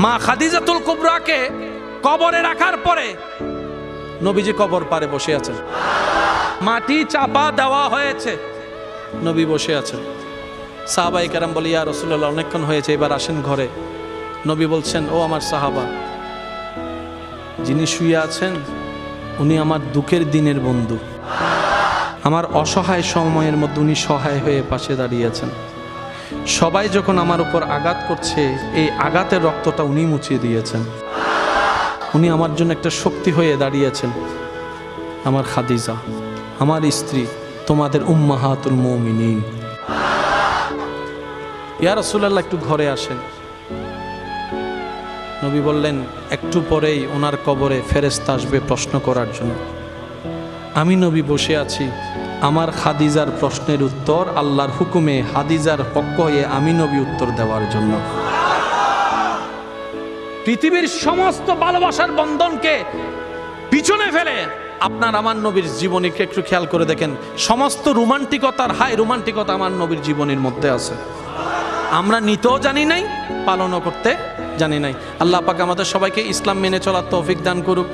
মা খাদিজাতুল কুবরাকে কবরে রাখার পরে নবীজি কবর পারে বসে আছেন, মাটি চাপা দেওয়া হয়েছে, নবী বসে আছেন। সাহাবায়ে কেরাম বলে, ইয়া রাসূলুল্লাহ, অনেকক্ষণ হয়েছে, এবার আসেন ঘরে। নবী বলছেন, ও আমার সাহাবা, যিনি শুয়ে আছেন উনি আমার দুঃখের দিনের বন্ধু, আমার অসহায় সময়ের মধ্যে উনি সহায় হয়ে পাশে দাঁড়িয়েছেন। সবাই যখন আমার উপর আঘাত করছে, এই আঘাতের রক্তটা উনি মুছিয়ে দিয়েছেন, উনি আমার জন্য একটা শক্তি হয়ে দাঁড়িয়েছেন। আমার খাদিজা, আমার স্ত্রী, তোমাদের উম্মাহাতুল মুমিনিন। ইয়া রাসূলুল্লাহ, একটু ঘরে আসেন। নবী বললেন, একটু পরেই ওনার কবরে ফেরেশতা আসবে প্রশ্ন করার জন্য। আমি নবী বসে আছি, আমার খাদিজার প্রশ্নের উত্তর আল্লাহর হুকুমে খাদিজার পক্ষ হয়ে আমি নবী উত্তর দেওয়ার জন্য। পৃথিবীর সমস্ত ভালোবাসার বন্ধনকে পিছনে ফেলে আপনার আমার নবীর জীবনীকে একটু খেয়াল করে দেখেন, সমস্ত রোমান্টিকতার হাই রোমান্টিকতা আমার নবীর জীবনের মধ্যে আছে। আমরা নিতেও জানি নাই, পালনও করতে জানি নাই। আল্লাহ পাক আমাদের সবাইকে ইসলাম মেনে চলার তৌফিক দান করুক।